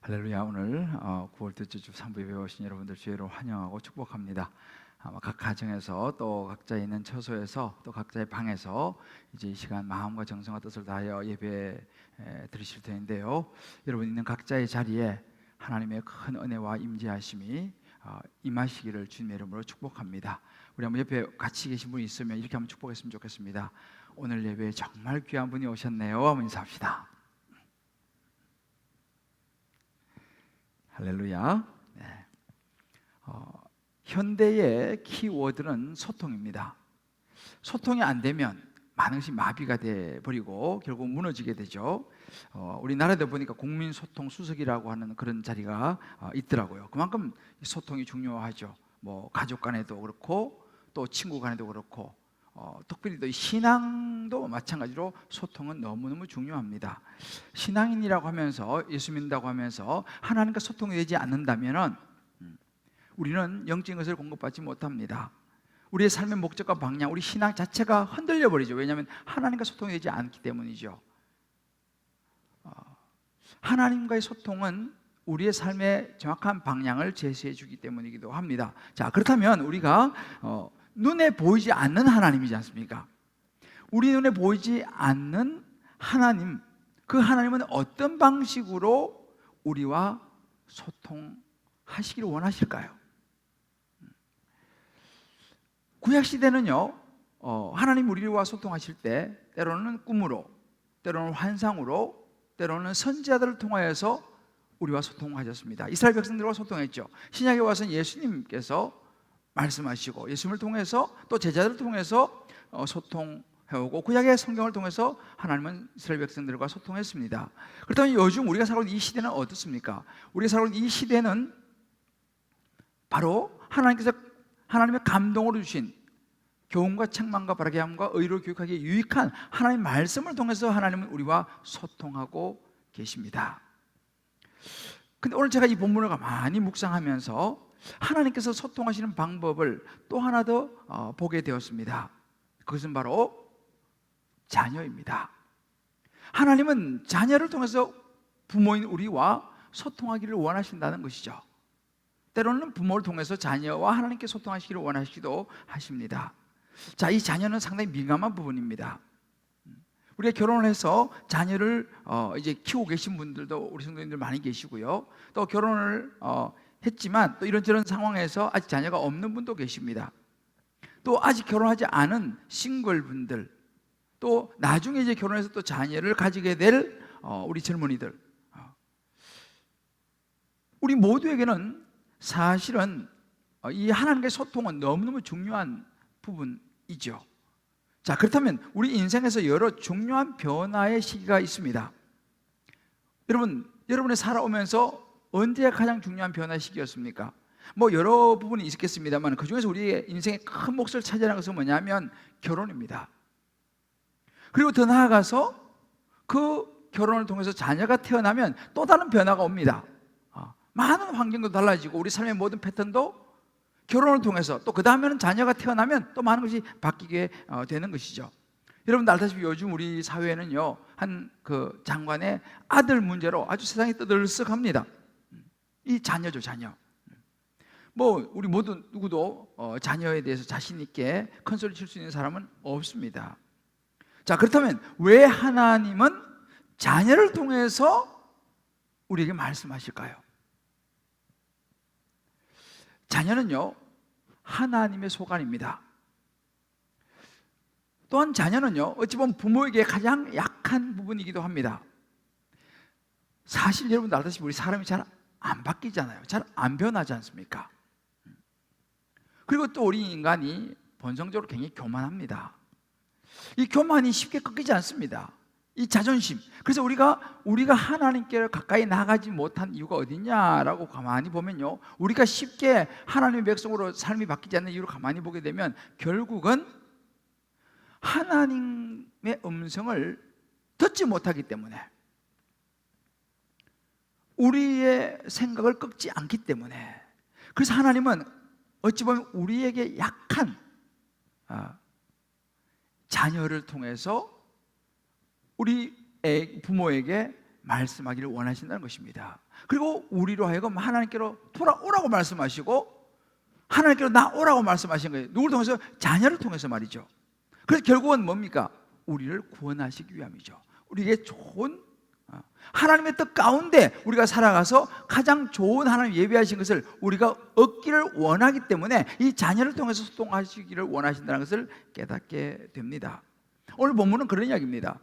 할렐루야. 오늘 9월 둘째 주 3부에 배우신 여러분들 주의로 환영하고 축복합니다. 각 가정에서 또 각자 있는 처소에서 또 각자의 방에서 이제 이 시간 마음과 정성과 뜻을 다하여 예배 드리실 텐데요. 여러분 있는 각자의 자리에 하나님의 큰 은혜와 임재하심이 임하시기를 주님의 이름으로 축복합니다. 우리 한번 옆에 같이 계신 분이 있으면 이렇게 한번 축복했으면 좋겠습니다. 오늘 예배에 정말 귀한 분이 오셨네요. 한번 인사합시다. 할렐루야. 네. 현대의 키워드는 소통입니다. 소통이 안 되면 많은 것이 마비가 돼버리고 결국 무너지게 되죠. 우리나라도 보니까 국민소통 수석이라고 하는 그런 자리가 있더라고요. 그만큼 소통이 중요하죠. 뭐 가족 간에도 그렇고 또 친구 간에도 그렇고 특별히 또 신앙도 마찬가지로 소통은 너무너무 중요합니다. 신앙인이라고 하면서 예수 믿는다고 하면서 하나님과 소통이 되지 않는다면 우리는 영적인 것을 공급받지 못합니다. 우리의 삶의 목적과 방향, 우리 신앙 자체가 흔들려 버리죠. 왜냐하면 하나님과 소통이 되지 않기 때문이죠. 하나님과의 소통은 우리의 삶의 정확한 방향을 제시해 주기 때문이기도 합니다. 자, 그렇다면 우리가 눈에 보이지 않는 하나님이지 않습니까? 우리 눈에 보이지 않는 하나님, 그 하나님은 어떤 방식으로 우리와 소통하시기를 원하실까요? 구약시대는요, 하나님 우리와 소통하실 때 때로는 꿈으로, 때로는 환상으로, 때로는 선지자들을 통하여서 우리와 소통하셨습니다. 이스라엘 백성들과 소통했죠. 신약에 와서는 예수님께서 말씀하시고 예수님을 통해서 또 제자들을 통해서 소통해오고 구약의 성경을 통해서 하나님은 이스라엘 백성들과 소통했습니다. 그렇다면 요즘 우리가 살고 있는 이 시대는 어떻습니까? 우리가 살고 있는 이 시대는 바로 하나님께서 하나님의 감동으로 주신 교훈과 책망과 바르게 함과 의로 교육하기에 유익한 하나님의 말씀을 통해서 하나님은 우리와 소통하고 계십니다. 근데 오늘 제가 이 본문을 많이 묵상하면서 하나님께서 소통하시는 방법을 또 하나 더 보게 되었습니다. 그것은 바로 자녀입니다. 하나님은 자녀를 통해서 부모인 우리와 소통하기를 원하신다는 것이죠. 때로는 부모를 통해서 자녀와 하나님께 소통하시기를 원하시기도 하십니다. 자, 이 자녀는 상당히 민감한 부분입니다. 우리가 결혼을 해서 자녀를 이제 키우고 계신 분들도 우리 성도님들 많이 계시고요. 또 결혼을 했지만 또 이런저런 상황에서 아직 자녀가 없는 분도 계십니다. 또 아직 결혼하지 않은 싱글 분들, 또 나중에 이제 결혼해서 또 자녀를 가지게 될 우리 젊은이들, 우리 모두에게는 사실은 이 하나님과의 소통은 너무너무 중요한 부분이죠. 자, 그렇다면 우리 인생에서 여러 중요한 변화의 시기가 있습니다. 여러분이 살아오면서 언제가 가장 중요한 변화의 시기였습니까? 뭐 여러 부분이 있겠습니다만 그 중에서 우리의 인생의 큰 몫을 차지하는 것은 뭐냐면 결혼입니다. 그리고 더 나아가서 그 결혼을 통해서 자녀가 태어나면 또 다른 변화가 옵니다. 많은 환경도 달라지고 우리 삶의 모든 패턴도 결혼을 통해서 또 그 다음에는 자녀가 태어나면 또 많은 것이 바뀌게 되는 것이죠. 여러분들 알다시피 요즘 우리 사회는요, 한 그 장관의 아들 문제로 아주 세상이 떠들썩합니다. 이 자녀죠, 자녀. 뭐 우리 모두 누구도 자녀에 대해서 자신 있게 큰 소리 칠 수 있는 사람은 없습니다. 자, 그렇다면 왜 하나님은 자녀를 통해서 우리에게 말씀하실까요? 자녀는요, 하나님의 소관입니다. 또한 자녀는요, 어찌 보면 부모에게 가장 약한 부분이기도 합니다. 사실 여러분들 알다시피 우리 사람이 잘 안 바뀌잖아요. 잘 안 변하지 않습니까? 그리고 또 우리 인간이 본성적으로 굉장히 교만합니다. 이 교만이 쉽게 꺾이지 않습니다. 이 자존심. 그래서 우리가 하나님께 가까이 나가지 못한 이유가 어디냐라고 가만히 보면요, 우리가 쉽게 하나님의 백성으로 삶이 바뀌지 않는 이유를 가만히 보게 되면 결국은 하나님의 음성을 듣지 못하기 때문에, 우리의 생각을 꺾지 않기 때문에, 그래서 하나님은 어찌 보면 우리에게 약한 자녀를 통해서 우리 부모에게 말씀하기를 원하신다는 것입니다. 그리고 우리로 하여금 하나님께로 돌아오라고 말씀하시고 하나님께로 나오라고 말씀하신 거예요. 누구를 통해서? 자녀를 통해서 말이죠. 그래서 결국은 뭡니까? 우리를 구원하시기 위함이죠. 우리에게 좋은 하나님의 뜻 가운데 우리가 살아가서 가장 좋은 하나님 예비하신 것을 우리가 얻기를 원하기 때문에 이 자녀를 통해서 소통하시기를 원하신다는 것을 깨닫게 됩니다. 오늘 본문은 그런 이야기입니다.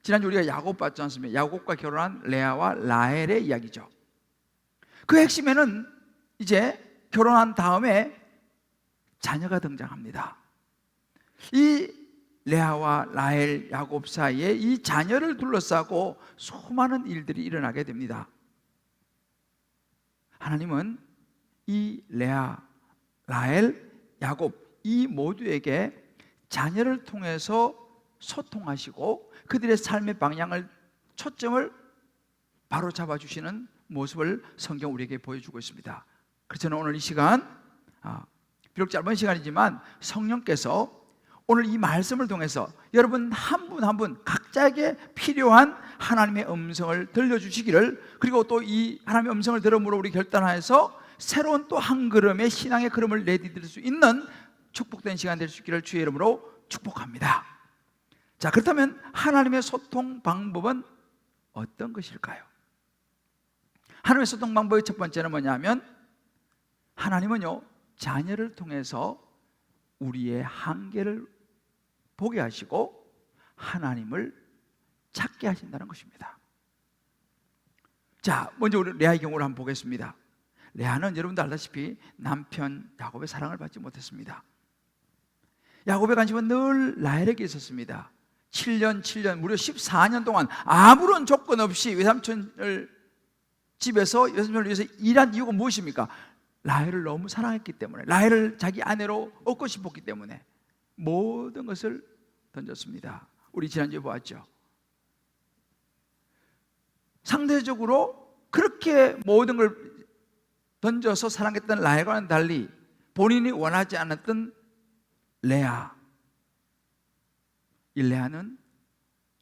지난주 우리가 야곱 봤지 않습니까? 야곱과 결혼한 레아와 라헬의 이야기죠. 그 핵심에는 이제 결혼한 다음에 자녀가 등장합니다. 이 레아와 라헬, 야곱 사이에 이 자녀를 둘러싸고 수많은 일들이 일어나게 됩니다. 하나님은 이 레아, 라헬, 야곱 이 모두에게 자녀를 통해서 소통하시고 그들의 삶의 방향을, 초점을 바로 잡아주시는 모습을 성경 우리에게 보여주고 있습니다. 그래서 저는 오늘 이 시간, 비록 짧은 시간이지만 성령께서 오늘 이 말씀을 통해서 여러분 한 분 한 분 각자에게 필요한 하나님의 음성을 들려주시기를, 그리고 또 이 하나님의 음성을 들음으로 우리 결단하여서 새로운 또 한 걸음의 신앙의 걸음을 내디딜 수 있는 축복된 시간 될 수 있기를 주의 이름으로 축복합니다. 자, 그렇다면 하나님의 소통 방법은 어떤 것일까요? 하나님의 소통 방법의 첫 번째는 뭐냐면, 하나님은요 자녀를 통해서 우리의 한계를 보게 하시고 하나님을 찾게 하신다는 것입니다. 자, 먼저 우리 레아의 경우를 한번 보겠습니다. 레아는 여러분도 알다시피 남편 야곱의 사랑을 받지 못했습니다. 야곱의 관심은 늘 라헬에게 있었습니다. 7년 무려 14년 동안 아무런 조건 없이 외삼촌을 집에서 외삼촌을 위해서 일한 이유가 무엇입니까? 라헬을 너무 사랑했기 때문에, 라헬을 자기 아내로 얻고 싶었기 때문에 모든 것을 던졌습니다. 우리 지난주에 보았죠. 상대적으로 그렇게 모든 걸 던져서 사랑했던 라헬과는 달리 본인이 원하지 않았던 레아, 이 레아는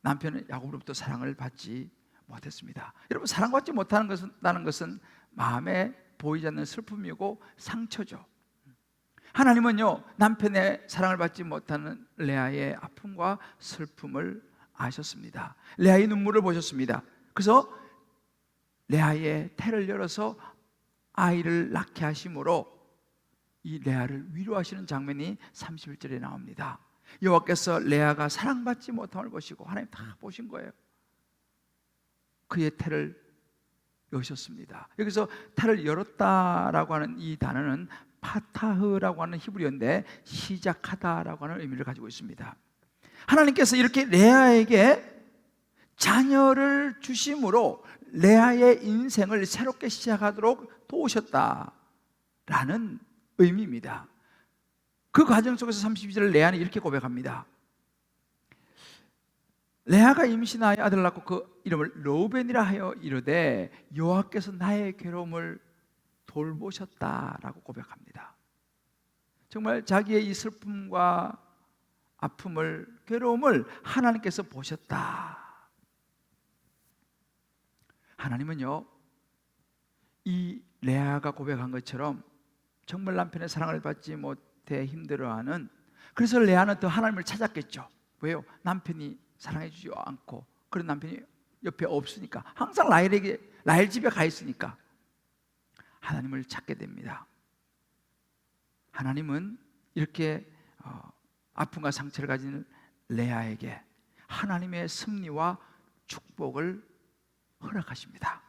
남편 야곱으로부터 사랑을 받지 못했습니다. 여러분, 사랑받지 못하는 것은 마음에 보이지 않는 슬픔이고 상처죠. 하나님은요 남편의 사랑을 받지 못하는 레아의 아픔과 슬픔을 아셨습니다. 레아의 눈물을 보셨습니다. 그래서 레아의 태를 열어서 아이를 낳게 하심으로 이 레아를 위로하시는 장면이 31절에 나옵니다. 여호와께서 레아가 사랑받지 못함을 보시고, 하나님 다 보신 거예요. 그의 태를 여셨습니다. 여기서 태를 열었다라고 하는 이 단어는 파타흐라고 하는 히브리어인데 시작하다라고 하는 의미를 가지고 있습니다. 하나님께서 이렇게 레아에게 자녀를 주심으로 레아의 인생을 새롭게 시작하도록 도우셨다라는 의미입니다. 그 과정 속에서 32절 레아는 이렇게 고백합니다. 레아가 임신하여 아들을 낳고 그 이름을 르우벤이라 하여 이르되 여호와께서 나의 괴로움을 돌보셨다라고 고백합니다. 정말 자기의 이 슬픔과 아픔을, 괴로움을 하나님께서 보셨다. 하나님은요 이 레아가 고백한 것처럼 정말 남편의 사랑을 받지 못해 힘들어하는, 그래서 레아는 더 하나님을 찾았겠죠. 왜요? 남편이 사랑해 주지 않고, 그런 남편이 옆에 없으니까, 항상 라헬 집에 가 있으니까 하나님을 찾게 됩니다. 하나님은 이렇게 아픔과 상처를 가진 레아에게 하나님의 섭리와 축복을 허락하십니다.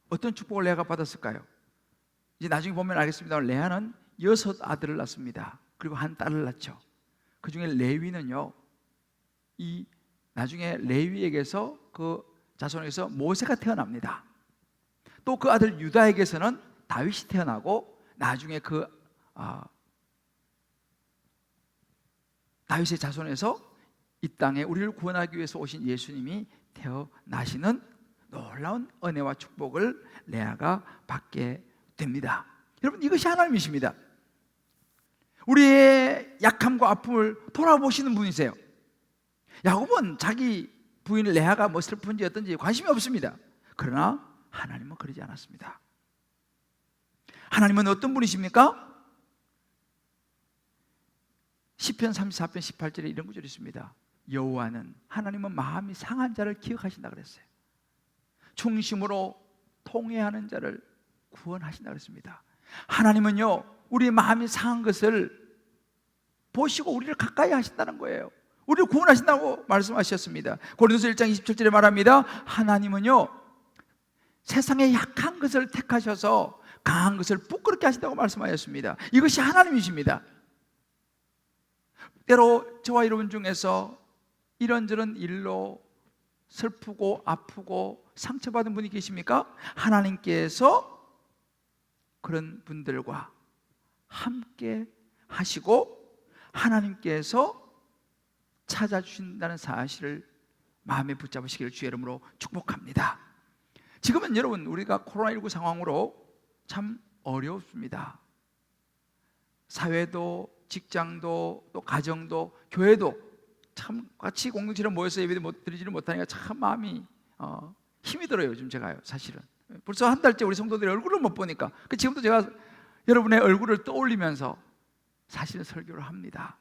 어떤 축복을 레아가 받았을까요? 이제 나중에 보면 알겠습니다. 레아는 6 아들을 낳습니다. 그리고 한 딸을 낳죠. 그 중에 레위는요, 이 나중에 레위에게서, 그 자손에게서 모세가 태어납니다. 또 그 아들 유다에게서는 다윗이 태어나고, 나중에 그 다윗의 자손에서 이 땅에 우리를 구원하기 위해서 오신 예수님이 태어나시는 놀라운 은혜와 축복을 레아가 받게 됩니다. 여러분, 이것이 하나님이십니다. 우리의 약함과 아픔을 돌아보시는 분이세요. 야곱은 자기 부인 레아가 뭐 슬픈지 어떤지 관심이 없습니다. 그러나 하나님은 그러지 않았습니다. 하나님은 어떤 분이십니까? 시편 34편 18절에 이런 구절이 있습니다. 여호와는, 하나님은 마음이 상한 자를 기억하신다 그랬어요. 중심으로 통회하는 자를 구원하신다 그랬습니다. 하나님은요, 우리의 마음이 상한 것을 보시고 우리를 가까이 하신다는 거예요. 우리를 구원하신다고 말씀하셨습니다. 고린도서 1장 27절에 말합니다. 하나님은요, 세상에 약한 것을 택하셔서 강한 것을 부끄럽게 하신다고 말씀하셨습니다. 이것이 하나님이십니다. 때로 저와 여러분 중에서 이런저런 일로 슬프고 아프고 상처받은 분이 계십니까? 하나님께서 그런 분들과 함께 하시고 하나님께서 찾아주신다는 사실을 마음에 붙잡으시기를 주의 이름으로 축복합니다. 지금은 여러분, 우리가 코로나19 상황으로 참 어렵습니다. 사회도, 직장도, 또 가정도, 교회도 참 같이 공동체로 모여서 예배 드리지를 못하니까 참 마음이 힘이 들어요. 요즘 제가요, 사실은 벌써 한 달째 우리 성도들의 얼굴을 못 보니까 지금도 제가 여러분의 얼굴을 떠올리면서 사실은 설교를 합니다.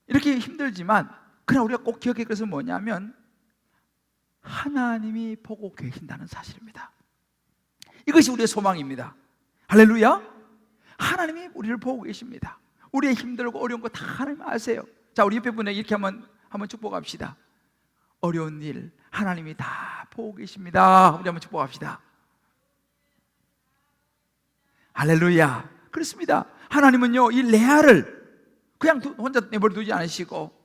이렇게 힘들지만 그냥 우리가 꼭 기억할 것은 뭐냐면 하나님이 보고 계신다는 사실입니다. 이것이 우리의 소망입니다. 할렐루야. 하나님이 우리를 보고 계십니다. 우리의 힘들고 어려운 거 다 하나님 아세요. 자, 우리 옆에 분에게 이렇게 한번 축복합시다. 어려운 일 하나님이 다 보고 계십니다. 우리 한번 축복합시다. 할렐루야. 그렇습니다. 하나님은요, 이 레아를 그냥 혼자 내버려 두지 않으시고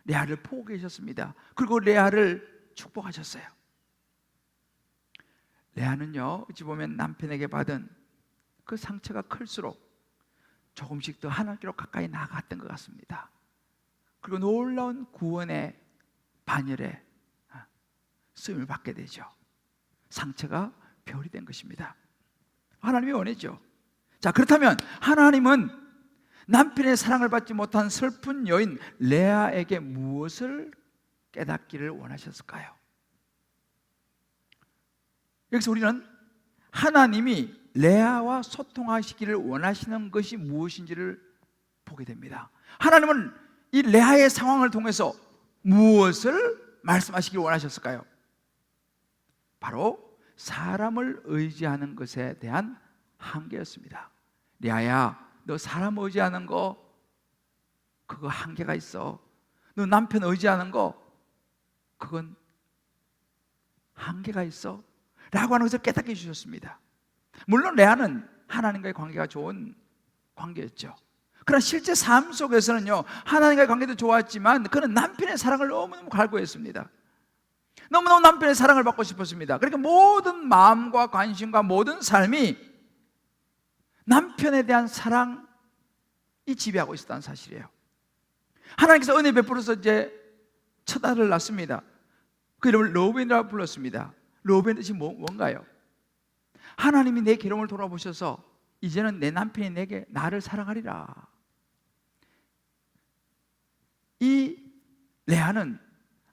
레아를 보고 계셨습니다. 그리고 레아를 축복하셨어요. 레아는요, 어찌 보면 남편에게 받은 그 상처가 클수록 조금씩 더 하나님께로 가까이 나아갔던 것 같습니다. 그리고 놀라운 구원의 반열에 쓰임을 받게 되죠. 상처가 별이 된 것입니다. 하나님이 원했죠. 자, 그렇다면 하나님은 남편의 사랑을 받지 못한 슬픈 여인 레아에게 무엇을 깨닫기를 원하셨을까요? 여기서 우리는 하나님이 레아와 소통하시기를 원하시는 것이 무엇인지를 보게 됩니다. 하나님은 이 레아의 상황을 통해서 무엇을 말씀하시길 원하셨을까요? 바로 사람을 의지하는 것에 대한 한계였습니다. 레아야, 너 사람 의지하는 거 그거 한계가 있어. 너 남편 의지하는 거 그건 한계가 있어 라고 하는 것을 깨닫게 해주셨습니다. 물론 레아는 하나님과의 관계가 좋은 관계였죠. 그러나 실제 삶 속에서는요, 하나님과의 관계도 좋았지만 그는 남편의 사랑을 너무너무 갈구했습니다. 너무너무 남편의 사랑을 받고 싶었습니다. 그러니까 모든 마음과 관심과 모든 삶이 남편에 대한 사랑이 지배하고 있었다는 사실이에요. 하나님께서 은혜 베풀어서 이제 첫 아들을 낳습니다. 그 이름을 르우벤이라고 불렀습니다. 르우벤 뜻이 뭔가요? 하나님이 내 괴로움을 돌아보셔서 이제는 내 남편이 나를 사랑하리라. 이 레아는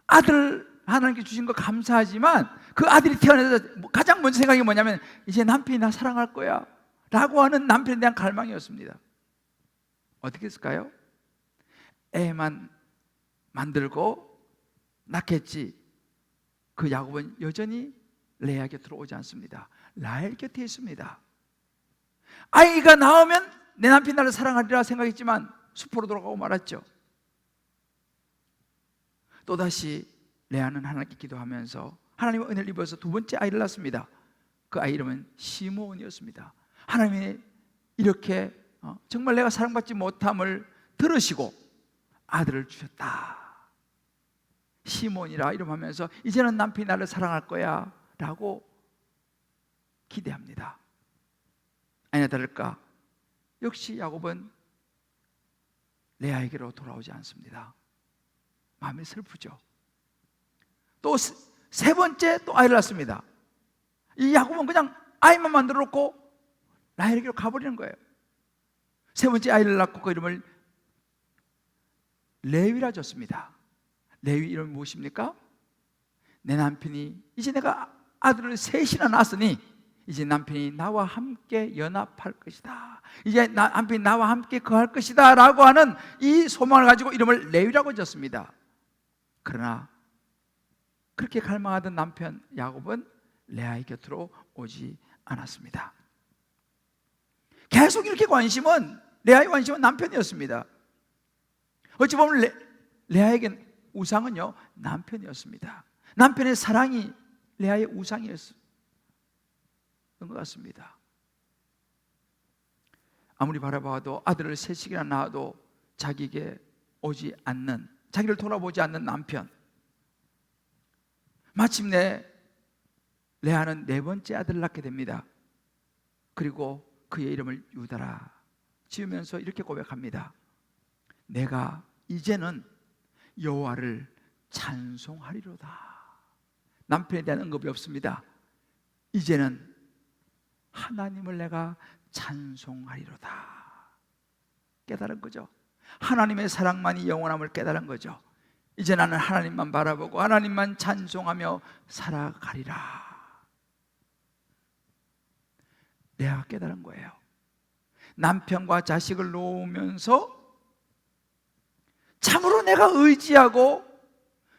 아들 하나님께 주신 거 감사하지만 그 아들이 태어나서 가장 먼저 생각이 뭐냐면 이제 남편이 나 사랑할 거야 라고 하는 남편에 대한 갈망이었습니다. 어떻게 했을까요? 애만 만들고 낳겠지. 그 야곱은 여전히 레아 곁으로 오지 않습니다. 라헬 곁에 있습니다. 아이가 나오면 내 남편이 나를 사랑하리라 생각했지만 숲으로 돌아가고 말았죠. 또다시 레아는 하나님께 기도하면서 하나님의 은혜를 입어서 두 번째 아이를 낳습니다. 그 아이 이름은 시므온이었습니다. 하나님이 이렇게 정말 내가 사랑받지 못함을 들으시고 아들을 주셨다. 시므온이라 이름하면서 이제는 남편이 나를 사랑할 거야 라고 기대합니다. 아니나 다를까 역시 야곱은 레아에게로 돌아오지 않습니다. 마음이 슬프죠. 또 세 번째 또 아이를 낳습니다. 이 야곱은 그냥 아이만 만들어 놓고 라헬에게로 가버리는 거예요. 세 번째 아이를 낳고 그 이름을 레위라 줬습니다. 레위 이름이 무엇입니까? 내 남편이 이제 내가 아들을 셋이나 낳았으니 이제 남편이 나와 함께 연합할 것이다. 이제 남편이 나와 함께 거할 것이다 라고 하는 이 소망을 가지고 이름을 레위라고 지었습니다. 그러나 그렇게 갈망하던 남편 야곱은 레아의 곁으로 오지 않았습니다. 계속 이렇게 레아의 관심은 남편이었습니다. 어찌 보면 레아에겐 우상은요 남편이었습니다. 남편의 사랑이 레아의 우상이었던 것 같습니다. 아무리 바라봐도 아들을 셋씩이나 낳아도 자기에게 오지 않는, 자기를 돌아보지 않는 남편. 마침내 레아는 네 번째 아들을 낳게 됩니다. 그리고 그의 이름을 유다라 지으면서 이렇게 고백합니다. 내가 이제는 여호와를 찬송하리로다. 남편에 대한 언급이 없습니다. 이제는 하나님을 내가 찬송하리로다. 깨달은 거죠. 하나님의 사랑만이 영원함을 깨달은 거죠. 이제 나는 하나님만 바라보고 하나님만 찬송하며 살아가리라. 레아가 깨달은 거예요. 남편과 자식을 놓으면서 참으로 내가 의지하고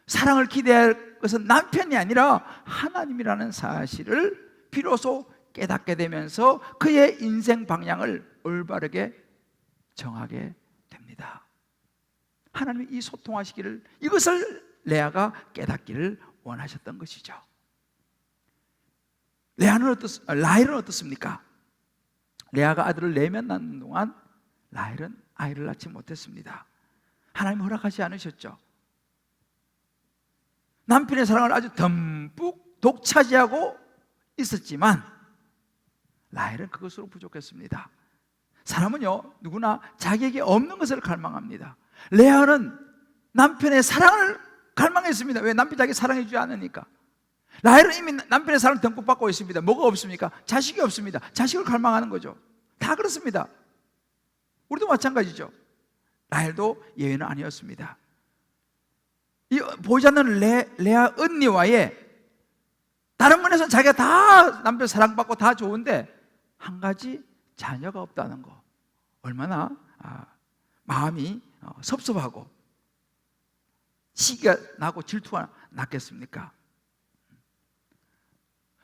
사랑을 기대할 것은 남편이 아니라 하나님이라는 사실을 비로소 깨닫게 되면서 그의 인생 방향을 올바르게 정하게 됩니다. 하나님이 이 소통하시기를, 이것을 레아가 깨닫기를 원하셨던 것이죠. 라헬은 어떻습니까? 레아가 아들을 내면 낳는 동안 라헬은 아이를 낳지 못했습니다. 하나님 허락하지 않으셨죠. 남편의 사랑을 아주 듬뿍 독차지하고 있었지만 라헬은 그것으로 부족했습니다. 사람은요 누구나 자기에게 없는 것을 갈망합니다. 레아는 남편의 사랑을 갈망했습니다. 왜? 남편이 자기 사랑해 주지 않으니까. 라헬은 이미 남편의 사랑을 듬뿍 받고 있습니다. 뭐가 없습니까? 자식이 없습니다. 자식을 갈망하는 거죠. 다 그렇습니다. 우리도 마찬가지죠. 라헬도 예외는 아니었습니다. 이 보이지 않는 레아 언니와의 다른 면에서는 자기가 다 남편 사랑받고 다 좋은데 한 가지 자녀가 없다는 거, 얼마나 마음이 섭섭하고 시기가 나고 질투가 났겠습니까?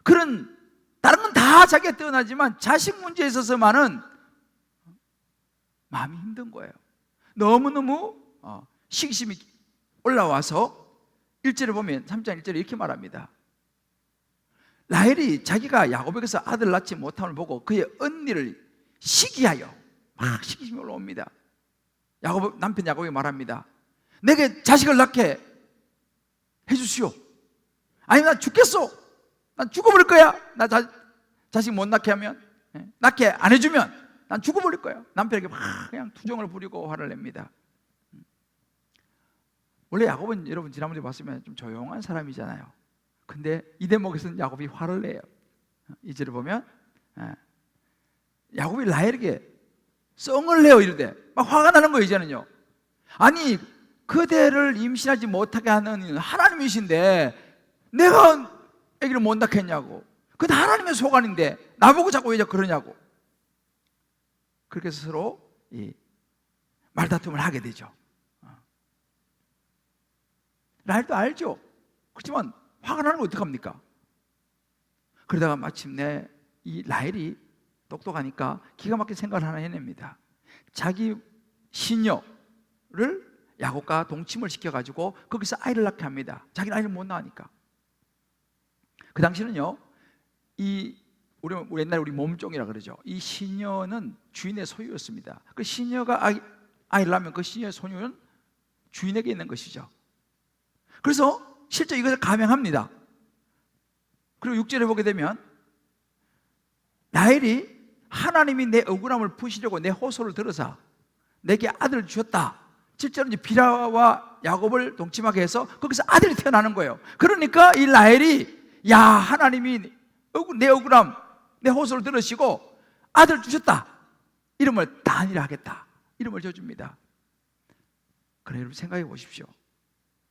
그런 다른 건 다 자기가 뛰어나지만 자식 문제에 있어서만은 마음이 힘든 거예요. 너무너무 시기심이 올라와서 1절을 보면 3장 1절에 이렇게 말합니다. 라헬이 자기가 야곱에게서 아들을 낳지 못함을 보고 그의 언니를 시기하여 막 시기심이 올라옵니다. 남편 야곱이 말합니다. 내게 자식을 낳게 해주시오. 아니면 나 죽겠소. 난 죽어버릴 거야. 나 자식 못 낳게 하면, 낳게 안 해주면 난 죽어버릴 거야. 남편에게 막 그냥 투정을 부리고 화를 냅니다. 원래 야곱은 여러분 지난번에 봤으면 좀 조용한 사람이잖아요. 근데 이 대목에서는 야곱이 화를 내요. 이 절을 보면 야곱이 라헬에게 썽을 내요. 이러대 막 화가 나는 거예요. 이제는요. 아니 그대를 임신하지 못하게 하는 하나님이신데 내가 아기를 못 낳게 했냐고. 그건 하나님의 소관인데 나보고 자꾸 왜 그러냐고. 그렇게 해서 서로 말다툼을 하게 되죠. 라헬도 알죠. 그렇지만 화가 나는 건 어떡합니까? 그러다가 마침내 이 라헬이 똑똑하니까 기가 막힌 생각을 하나 해냅니다. 자기 시녀를 야곱과 동침을 시켜가지고 거기서 아이를 낳게 합니다. 자기는 아이를 못 낳으니까. 그 당시는요, 우리 옛날에 우리 몸종이라 그러죠. 이 시녀는 주인의 소유였습니다. 그 시녀가 아이를 낳으면 그 시녀의 소유는 주인에게 있는 것이죠. 그래서 실제 이것을 감행합니다. 그리고 6절에 보게 되면 라헬이 하나님이 내 억울함을 푸시려고 내 호소를 들어서 내게 아들을 주셨다. 실제로 이제 비라와 야곱을 동침하게 해서 거기서 아들이 태어나는 거예요. 그러니까 이 라헬이 야, 하나님이 내 억울함, 내 호소를 들으시고 아들 주셨다. 이름을 다니라 하겠다. 이름을 줘줍니다. 그래 여러분 생각해 보십시오.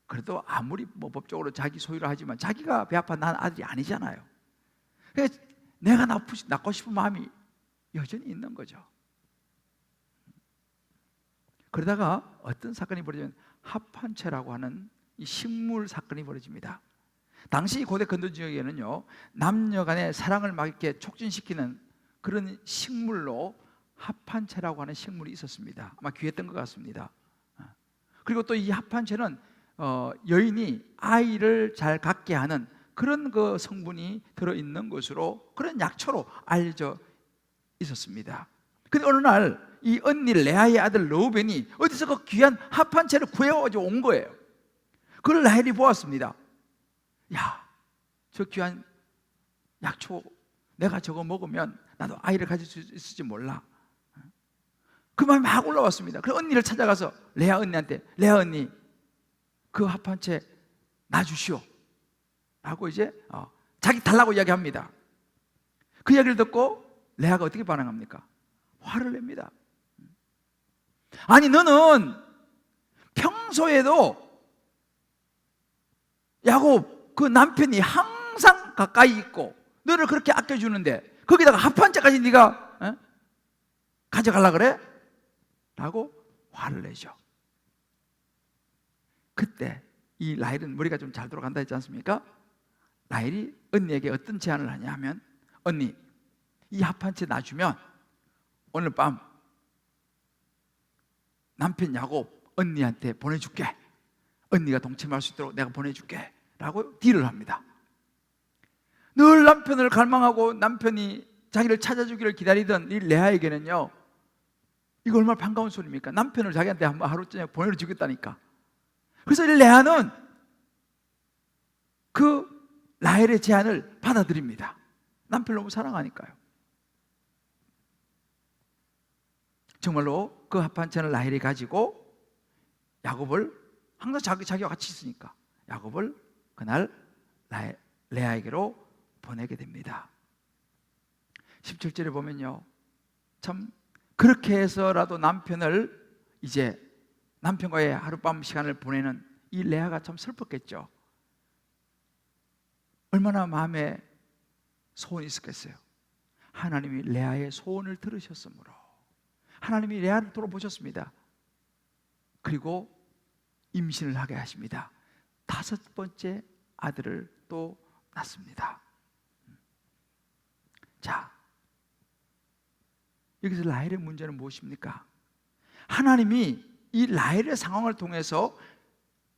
그래도 아무리 뭐 법적으로 자기 소유를 하지만 자기가 배아파 난 아들이 아니잖아요. 그러니까 내가 낳고 싶은 마음이 여전히 있는 거죠. 그러다가 어떤 사건이 벌어지면 합한체라고 하는 이 식물 사건이 벌어집니다. 당시 고대 근도 지역에는요, 남녀 간의 사랑을 막 이렇게 촉진시키는 그런 식물로 합한체라고 하는 식물이 있었습니다. 아마 귀했던 것 같습니다. 그리고 또 이 합한체는 여인이 아이를 잘 갖게 하는 그런 그 성분이 들어있는 것으로, 그런 약초로 알려져 있었습니다. 근데 어느 날 이 언니 레아의 아들 르우벤이 어디서 그 귀한 합한체를 구해가지고 온 거예요. 그걸 라헬이 보았습니다. 야, 저 귀한 약초 내가 저거 먹으면 나도 아이를 가질 수 있을지 몰라. 그 마음이 막 올라왔습니다. 그래서 언니를 찾아가서 레아 언니한테, 레아 언니 그 합한채 놔주시오 라고 이제 자기 달라고 이야기합니다. 그 이야기를 듣고 레아가 어떻게 반응합니까? 화를 냅니다. 아니 너는 평소에도 야곱 그 남편이 항상 가까이 있고 너를 그렇게 아껴주는데 거기다가 합한채까지 네가 가져가려고 그래? 라고 화를 내죠. 그때 이 라헬은 머리가 좀 잘 돌아간다 했지 않습니까? 라헬이 언니에게 어떤 제안을 하냐 하면, 언니 이 합한채 놔주면 오늘 밤 남편 야곱 언니한테 보내줄게. 언니가 동침할 수 있도록 내가 보내줄게 라고 딜을 합니다. 늘 남편을 갈망하고 남편이 자기를 찾아주기를 기다리던 이 레아에게는요, 이거 얼마나 반가운 소리입니까? 남편을 자기한테 한번 하루 저녁 보내주겠다니까. 그래서 이 레아는 그 라헬의 제안을 받아들입니다. 남편을 너무 사랑하니까요. 정말로 그 합한채는 라헬이 가지고 야곱을, 항상 자기와 같이 있으니까 야곱을 그날 레아에게로 보내게 됩니다. 17절에 보면요, 참 그렇게 해서라도 남편을, 이제 남편과의 하룻밤 시간을 보내는 이 레아가 참 슬펐겠죠. 얼마나 마음에 소원이 있었겠어요. 하나님이 레아의 소원을 들으셨으므로 하나님이 레아를 돌아보셨습니다. 그리고 임신을 하게 하십니다. 5번째 아들을 또 낳습니다. 자, 여기서 라헬의 문제는 무엇입니까? 하나님이 이 라헬의 상황을 통해서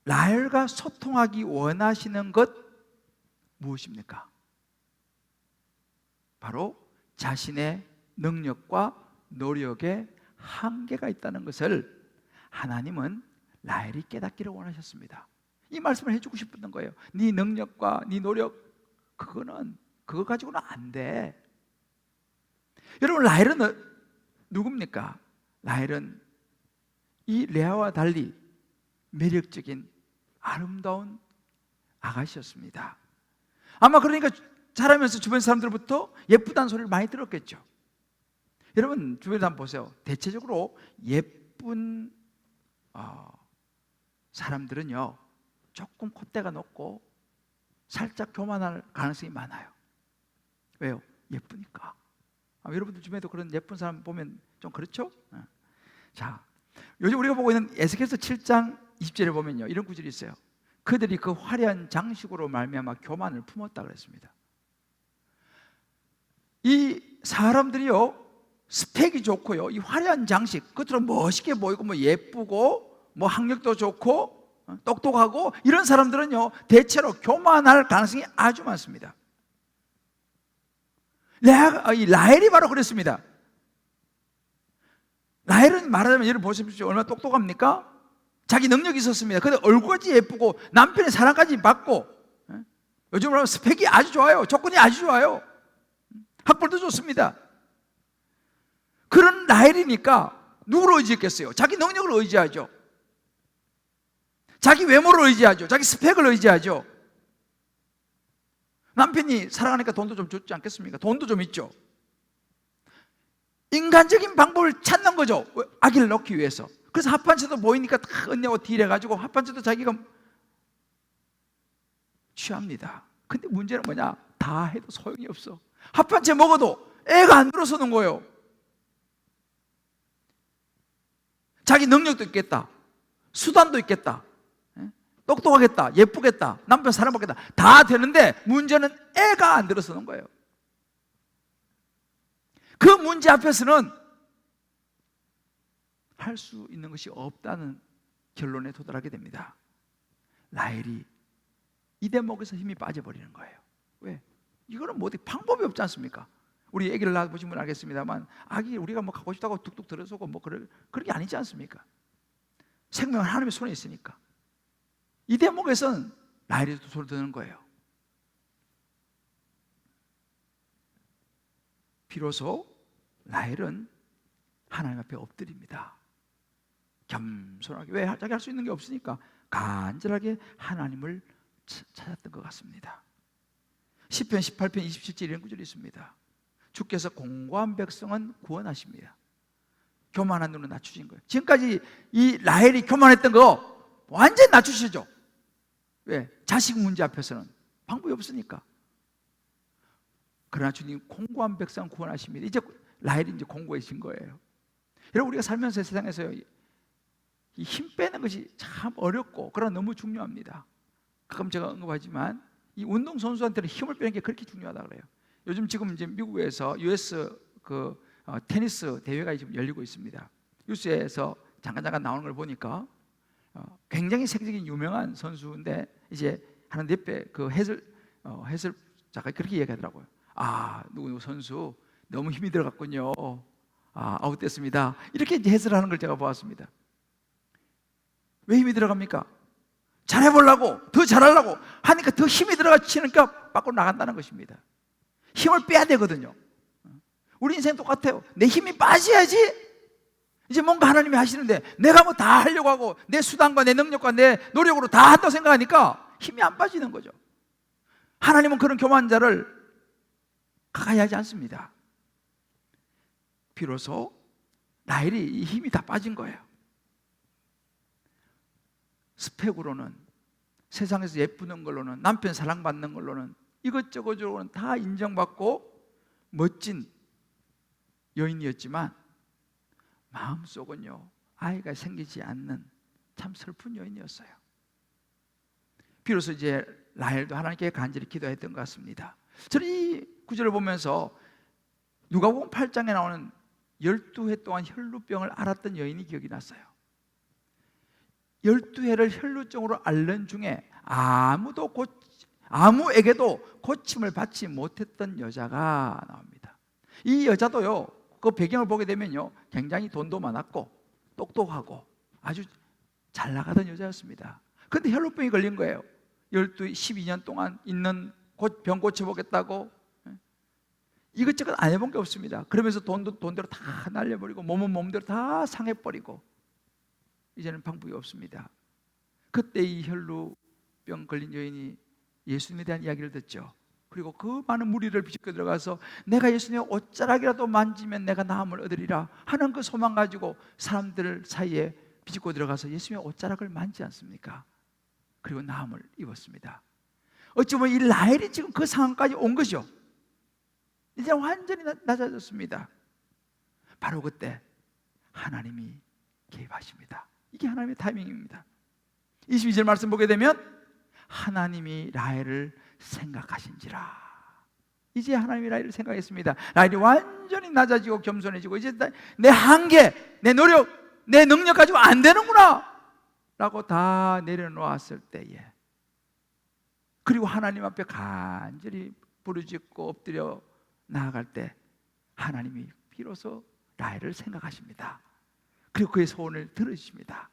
라헬과 소통하기 원하시는 것 무엇입니까? 바로 자신의 능력과 노력에 한계가 있다는 것을 하나님은 라헬이 깨닫기를 원하셨습니다. 이 말씀을 해주고 싶었던 거예요. 네 능력과 네 노력, 그거 가지고는 안 돼. 여러분, 라헬은 누굽니까? 라헬은 이 레아와 달리 매력적인 아름다운 아가씨였습니다. 아마 그러니까 자라면서 주변 사람들부터 예쁘다는 소리를 많이 들었겠죠. 여러분 주변에 한번 보세요. 대체적으로 예쁜 사람들은요, 조금 콧대가 높고 살짝 교만할 가능성이 많아요. 왜요? 예쁘니까. 여러분들 주변에도 그런 예쁜 사람 보면 좀 그렇죠? 자, 요즘 우리가 보고 있는 에스겔서 7장 20절에 보면요, 이런 구절이 있어요. 그들이 그 화려한 장식으로 말미암아 교만을 품었다 그랬습니다. 이 사람들이요, 스펙이 좋고요, 이 화려한 장식, 겉으로 멋있게 보이고 뭐 예쁘고 뭐 학력도 좋고 똑똑하고 이런 사람들은요, 대체로 교만할 가능성이 아주 많습니다. 라헬이 바로 그랬습니다. 라헬은 말하자면, 여러분 보십시오. 얼마나 똑똑합니까? 자기 능력이 있었습니다. 근데 얼굴까지 예쁘고 남편의 사랑까지 받고, 요즘으로 하면 스펙이 아주 좋아요. 조건이 아주 좋아요. 학벌도 좋습니다. 그런 라헬이니까 누구를 의지했겠어요? 자기 능력을 의지하죠. 자기 외모를 의지하죠. 자기 스펙을 의지하죠. 남편이 사랑하니까 돈도 좀 줬지 않겠습니까? 돈도 좀 있죠. 인간적인 방법을 찾는 거죠. 아기를 낳기 위해서. 그래서 합판체도 보이니까 다 언니하고 딜해가지고 합판체도 자기가 취합니다. 근데 문제는 뭐냐? 다 해도 소용이 없어. 합한 채 먹어도 애가 안 들어서는 거예요. 자기 능력도 있겠다, 수단도 있겠다, 똑똑하겠다, 예쁘겠다, 남편 사랑받겠다, 다 되는데 문제는 애가 안 들어서는 거예요. 그 문제 앞에서는 할 수 있는 것이 없다는 결론에 도달하게 됩니다. 라헬이 이 대목에서 힘이 빠져버리는 거예요. 왜? 이거는 뭐 어디 방법이 없지 않습니까? 우리 아기를 낳아보시면 알겠습니다만, 아기 우리가 뭐 갖고 싶다고 뚝뚝 들어서고 뭐 그런 게 아니지 않습니까? 생명은 하나님의 손에 있으니까. 이 대목에서는 라헬이 소리 듣는 거예요. 비로소 라헬은 하나님 앞에 엎드립니다. 겸손하게. 왜? 자기 할 수 있는 게 없으니까 간절하게 하나님을 찾았던 것 같습니다. 시편 18편 27절 이런 구절이 있습니다. 주께서 공고한 백성은 구원하십니다. 교만한 눈은 낮추신 거예요. 지금까지 이 라헬이 교만했던 거 완전히 낮추시죠. 왜? 자식 문제 앞에서는 방법이 없으니까. 그러나 주님 공고한 백성은 구원하십니다. 이제 라헬이 이제 공고해진 거예요. 여러분, 우리가 살면서 세상에서 이 힘 빼는 것이 참 어렵고 그러나 너무 중요합니다. 가끔 제가 언급하지만 이 운동선수한테는 힘을 빼는 게 그렇게 중요하다고 그래요. 요즘 지금 이제 미국에서 US 테니스 대회가 지금 열리고 있습니다. 뉴스에서 잠깐 나오는 걸 보니까 굉장히 세계적인 유명한 선수인데 이제 하는 옆에 그 해설 작가 그렇게 얘기하더라고요. 누구 선수 너무 힘이 들어갔군요. 아웃됐습니다. 이렇게 이제 해설하는 걸 제가 보았습니다. 왜 힘이 들어갑니까? 잘해보려고, 더 잘하려고 하니까 더 힘이 들어가 치니까 밖으로 나간다는 것입니다. 힘을 빼야 되거든요. 우리 인생 똑같아요. 내 힘이 빠져야지 이제 뭔가 하나님이 하시는데 내가 뭐 다 하려고 하고 내 수단과 내 능력과 내 노력으로 다 한다고 생각하니까 힘이 안 빠지는 거죠. 하나님은 그런 교만한 자를 가까이 하지 않습니다. 비로소 라헬이 이 힘이 다 빠진 거예요. 스펙으로는, 세상에서 예쁘는 걸로는, 남편 사랑받는 걸로는, 이것저것으로는 다 인정받고 멋진 여인이었지만 마음속은요, 아이가 생기지 않는 참 슬픈 여인이었어요. 비로소 이제 라헬도 하나님께 간절히 기도했던 것 같습니다. 저는 이 구절을 보면서 누가복음 8장에 나오는 12해 동안 혈루병을 앓았던 여인이 기억이 났어요. 12해를 혈루증으로 앓는 중에 아무에게도 고침을 받지 못했던 여자가 나옵니다. 이 여자도요, 그 배경을 보게 되면요, 굉장히 돈도 많았고 똑똑하고 아주 잘 나가던 여자였습니다. 그런데 혈루병이 걸린 거예요. 12년 동안 있는 병 고쳐보겠다고 이것저것 안 해본 게 없습니다. 그러면서 돈대로 다 날려버리고 몸은 몸대로 다 상해버리고 이제는 방법이 없습니다. 그때 이 혈루병 걸린 여인이 예수님에 대한 이야기를 듣죠. 그리고 그 많은 무리를 비집고 들어가서 내가 예수님의 옷자락이라도 만지면 내가 나음을 얻으리라 하는 그 소망 가지고 사람들 사이에 비집고 들어가서 예수님의 옷자락을 만지지 않습니까? 그리고 나음을 입었습니다. 어찌 보면 이 라헬이 지금 그 상황까지 온 거죠. 이제 완전히 낮아졌습니다. 바로 그때 하나님이 개입하십니다. 이게 하나님의 타이밍입니다. 22절 말씀 보게 되면 하나님이 라헬을 생각하신지라. 이제 하나님이 라헬을 생각했습니다. 라헬이 완전히 낮아지고 겸손해지고 이제 내 한계, 내 노력, 내 능력 가지고 안 되는구나 라고 다 내려놓았을 때에, 그리고 하나님 앞에 간절히 부르짖고 엎드려 나아갈 때 하나님이 비로소 라헬을 생각하십니다. 그리고 그의 소원을 들으십니다.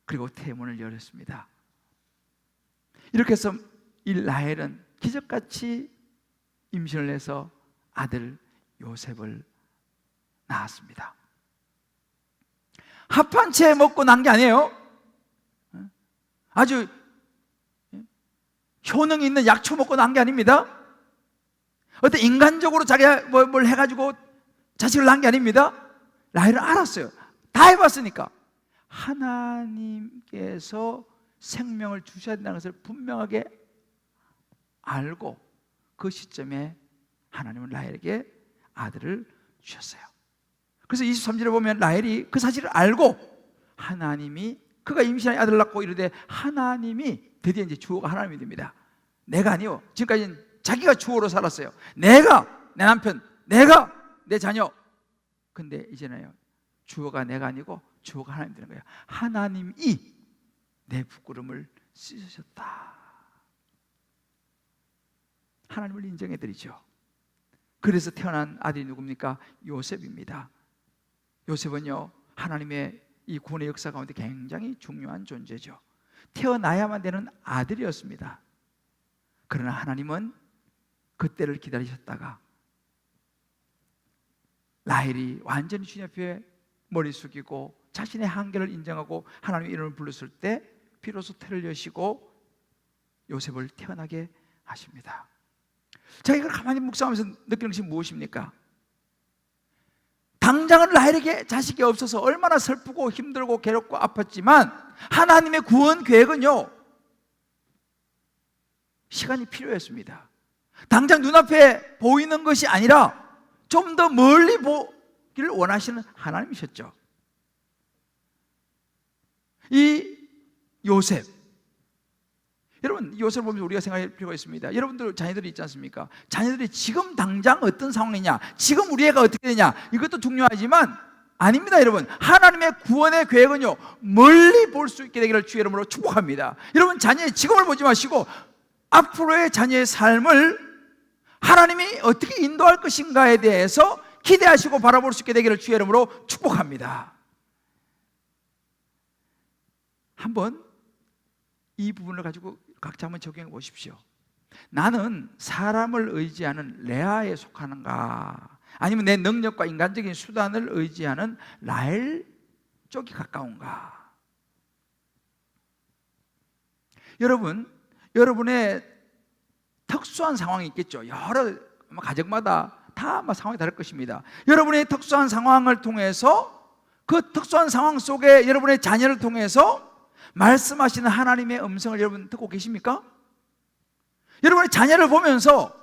그리고 태문을 열었습니다. 이렇게 해서 이 라헬은 기적같이 임신을 해서 아들 요셉을 낳았습니다. 합한 채 먹고 난 게 아니에요. 아주 효능이 있는 약초 먹고 난 게 아닙니다. 어떤 인간적으로 자기가 뭘 해가지고 자식을 낳은 게 아닙니다. 라헬은 알았어요. 다 해봤으니까 하나님께서 생명을 주셔야 된다는 것을 분명하게 알고 그 시점에 하나님은 라헬에게 아들을 주셨어요. 그래서 23절에 보면 라헬이 그 사실을 알고 하나님이, 그가 임신한 아들을 낳고 이르되 하나님이, 드디어 이제 주어가 하나님이 됩니다. 내가 아니요, 지금까지는 자기가 주어로 살았어요. 내가 내 남편, 내가 내 자녀. 근데 이제는요, 주어가 내가 아니고 주어가 하나님 되는 거예요. 하나님이 내 부끄러움을 씻으셨다. 하나님을 인정해 드리죠. 그래서 태어난 아들이 누굽니까? 요셉입니다. 요셉은요, 하나님의 이 구원의 역사 가운데 굉장히 중요한 존재죠. 태어나야만 되는 아들이었습니다. 그러나 하나님은 그때를 기다리셨다가 라헬이 완전히 주님 앞에 머리 숙이고 자신의 한계를 인정하고 하나님의 이름을 불렀을 때 비로소 태를 여시고 요셉을 태어나게 하십니다. 제가 이걸 가만히 묵상하면서 느끼는 것이 무엇입니까? 당장은 라헬에게 자식이 없어서 얼마나 슬프고 힘들고 괴롭고 아팠지만 하나님의 구원 계획은요, 시간이 필요했습니다. 당장 눈앞에 보이는 것이 아니라 좀 더 멀리 보기를 원하시는 하나님이셨죠. 이 요셉, 여러분, 요셉을 보면서 우리가 생각할 필요가 있습니다. 여러분들 자녀들이 있지 않습니까? 자녀들이 지금 당장 어떤 상황이냐, 지금 우리 애가 어떻게 되냐, 이것도 중요하지만 아닙니다. 여러분, 하나님의 구원의 계획은요, 멀리 볼 수 있게 되기를 주의 이름으로 축복합니다. 여러분, 자녀의 지금을 보지 마시고 앞으로의 자녀의 삶을 하나님이 어떻게 인도할 것인가에 대해서 기대하시고 바라볼 수 있게 되기를 주의 이름으로 축복합니다. 한번 이 부분을 가지고 각자 한번 적용해 보십시오. 나는 사람을 의지하는 레아에 속하는가, 아니면 내 능력과 인간적인 수단을 의지하는 라헬 쪽이 가까운가? 여러분, 여러분의 특수한 상황이 있겠죠. 여러 가정마다 다 아마 상황이 다를 것입니다. 여러분의 특수한 상황을 통해서, 그 특수한 상황 속에 여러분의 자녀를 통해서 말씀하시는 하나님의 음성을 여러분 듣고 계십니까? 여러분의 자녀를 보면서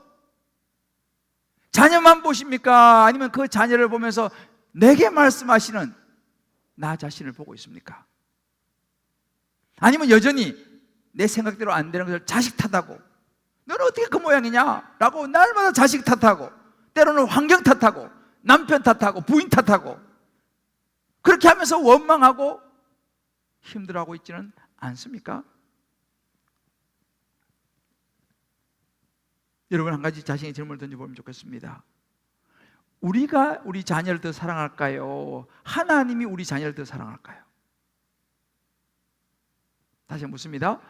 자녀만 보십니까? 아니면 그 자녀를 보면서 내게 말씀하시는 나 자신을 보고 있습니까? 아니면 여전히 내 생각대로 안 되는 것을 자식 탓하고, 너는 어떻게 그 모양이냐? 라고 날마다 자식 탓하고, 때로는 환경 탓하고, 남편 탓하고, 부인 탓하고, 그렇게 하면서 원망하고 힘들어하고 있지는 않습니까? 여러분, 한 가지 자신의 질문을 던져보면 좋겠습니다. 우리가 우리 자녀를 더 사랑할까요? 하나님이 우리 자녀를 더 사랑할까요? 다시 한번 묻습니다.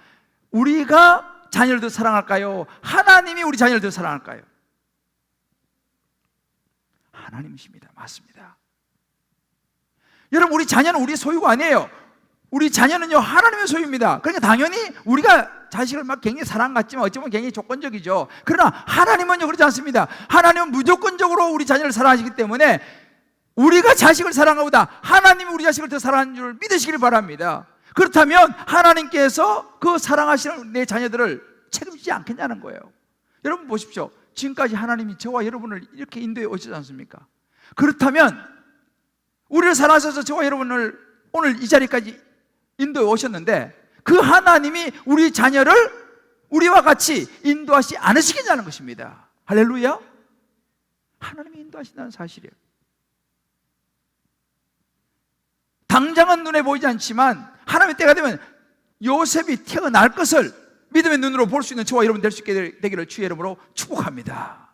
우리가 자녀를 더 사랑할까요? 하나님이 우리 자녀를 더 사랑할까요? 하나님이십니다. 맞습니다. 여러분, 우리 자녀는 우리의 소유가 아니에요. 우리 자녀는요, 하나님의 소유입니다. 그러니까 당연히 우리가 자식을 막 굉장히 사랑 같지만 어찌 보면 굉장히 조건적이죠. 그러나 하나님은요, 그렇지 않습니다. 하나님은 무조건적으로 우리 자녀를 사랑하시기 때문에 우리가 자식을 사랑하보다 하나님이 우리 자식을 더 사랑하는 줄 믿으시길 바랍니다. 그렇다면 하나님께서 그 사랑하시는 내 자녀들을 책임지지 않겠냐는 거예요. 여러분 보십시오. 지금까지 하나님이 저와 여러분을 이렇게 인도해 오시지 않습니까? 그렇다면 우리를 사랑하셔서 저와 여러분을 오늘 이 자리까지 인도해 오셨는데 그 하나님이 우리 자녀를 우리와 같이 인도하시 않으시겠냐는 것입니다. 할렐루야. 하나님이 인도하신다는 사실이에요. 당장은 눈에 보이지 않지만 하나님의 때가 되면 요셉이 태어날 것을 믿음의 눈으로 볼 수 있는 저와 여러분 될 수 있게 되기를 주의 이름으로 축복합니다.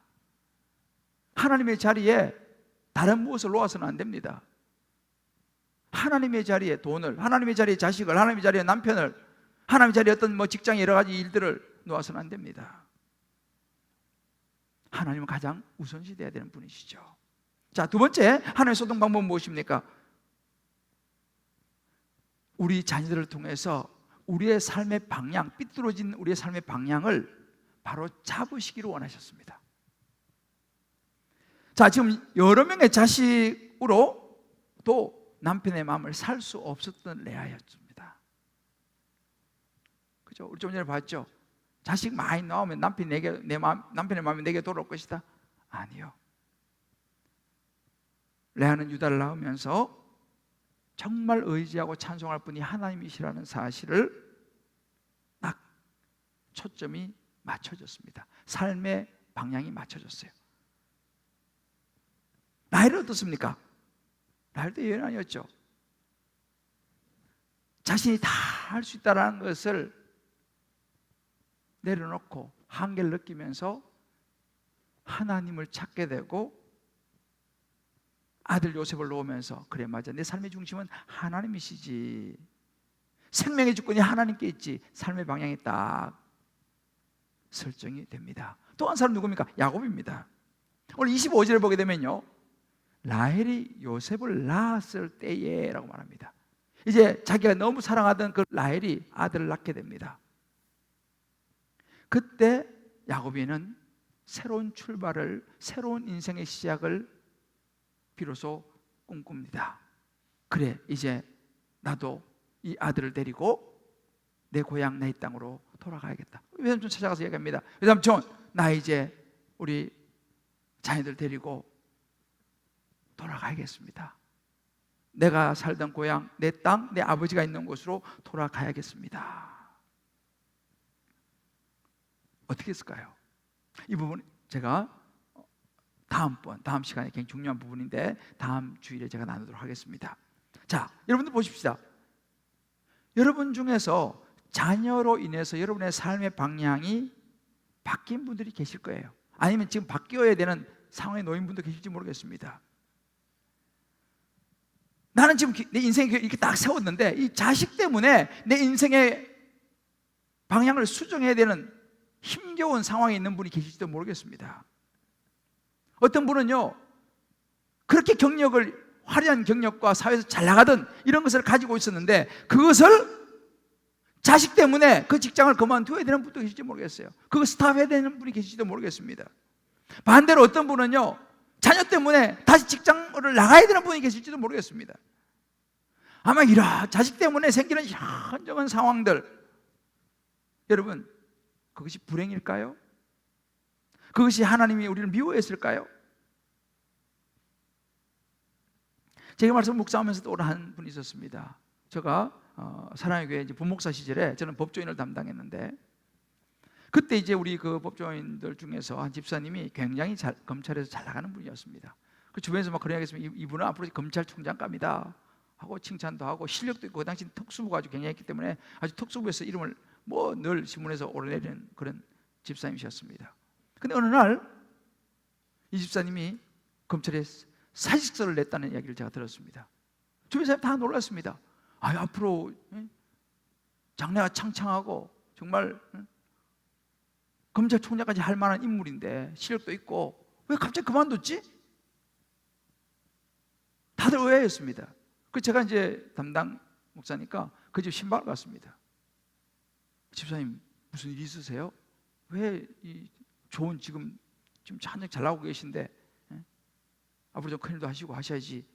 하나님의 자리에 다른 무엇을 놓아서는 안 됩니다. 하나님의 자리에 돈을, 하나님의 자리에 자식을, 하나님의 자리에 남편을, 하나님의 자리에 어떤 직장의 여러 가지 일들을 놓아서는 안 됩니다. 하나님은 가장 우선시 돼야 되는 분이시죠. 자, 두 번째 하나님의 소통 방법은 무엇입니까? 우리 자녀들을 통해서 우리의 삶의 방향, 삐뚤어진 우리의 삶의 방향을 바로 잡으시기를 원하셨습니다. 자, 지금 여러 명의 자식으로 또 남편의 마음을 살 수 없었던 레아였습니다. 그죠? 우리 좀 전에 봤죠? 자식 많이 나오면 남편의 마음이 내게 돌아올 것이다. 아니요. 레아는 유다를 낳으면서 정말 의지하고 찬송할 분이 하나님이시라는 사실을 딱 초점이 맞춰졌습니다. 삶의 방향이 맞춰졌어요. 라헬은 어떻습니까? 라헬도 예언 아니었죠. 자신이 다 할 수 있다는 것을 내려놓고 한계를 느끼면서 하나님을 찾게 되고 아들 요셉을 놓으면서 그래 맞아, 내 삶의 중심은 하나님이시지, 생명의 주권이 하나님께 있지, 삶의 방향이 딱 설정이 됩니다. 또 한 사람 누굽니까? 야곱입니다. 오늘 25절을 보게 되면요, 라헬이 요셉을 낳았을 때에 라고 말합니다. 이제 자기가 너무 사랑하던 그 라헬이 아들을 낳게 됩니다. 그때 야곱이는 새로운 출발을, 새로운 인생의 시작을 비로소 꿈꿉니다. 그래, 이제 나도 이 아들을 데리고 내 고향 내 땅으로 돌아가야겠다. 외삼촌 찾아가서 얘기합니다. 외삼촌, 나 이제 우리 자녀들 데리고 돌아가야겠습니다. 내가 살던 고향, 내 땅, 내 아버지가 있는 곳으로 돌아가야겠습니다. 어떻게 했을까요? 이 부분 제가 다음 시간에 굉장히 중요한 부분인데 다음 주일에 제가 나누도록 하겠습니다. 자, 여러분들 보십시다. 여러분 중에서 자녀로 인해서 여러분의 삶의 방향이 바뀐 분들이 계실 거예요. 아니면 지금 바뀌어야 되는 상황에 놓인 분도 계실지 모르겠습니다. 나는 지금 내 인생을 이렇게 딱 세웠는데 이 자식 때문에 내 인생의 방향을 수정해야 되는 힘겨운 상황에 있는 분이 계실지도 모르겠습니다. 어떤 분은요, 그렇게 화려한 경력과 사회에서 잘 나가던 이런 것을 가지고 있었는데 그것을 자식 때문에 그 직장을 그만둬야 되는 분도 계실지 모르겠어요. 그거 스탑해야 되는 분이 계실지도 모르겠습니다. 반대로 어떤 분은요, 자녀 때문에 다시 직장을 나가야 되는 분이 계실지도 모르겠습니다. 아마 자식 때문에 생기는 이런저런 상황들, 여러분, 그것이 불행일까요? 그것이 하나님이 우리를 미워했을까요? 제가 말씀 묵상하면서도 오래 한 분이 있었습니다. 제가 사랑의 교회 부목사 시절에 저는 법조인을 담당했는데, 그때 이제 우리 그 법조인들 중에서 한 집사님이 굉장히 검찰에서 잘 나가는 분이었습니다. 그 주변에서 막 그런 이야기했으면 이분은 앞으로 검찰총장감이다 하고 칭찬도 하고 실력도 있고, 그 당시 특수부가 아주 굉장했기 때문에 아주 특수부에서 이름을 뭐 늘 신문에서 오르내리는 그런 집사님이셨습니다. 근데 어느 날 이 집사님이 검찰에 사직서를 냈다는 이야기를 제가 들었습니다. 주변 사람이 다 놀랐습니다. 앞으로 장래가 창창하고 정말 검찰총장까지 할 만한 인물인데 실력도 있고 왜 갑자기 그만뒀지? 다들 의아했습니다. 그 제가 이제 담당 목사니까 그 집 신방을 갔습니다. 집사님, 무슨 일 있으세요? 왜 이 좋은 지금 한창 잘 나오고 계신데 앞으로 좀 큰일도 하시고 하셔야지.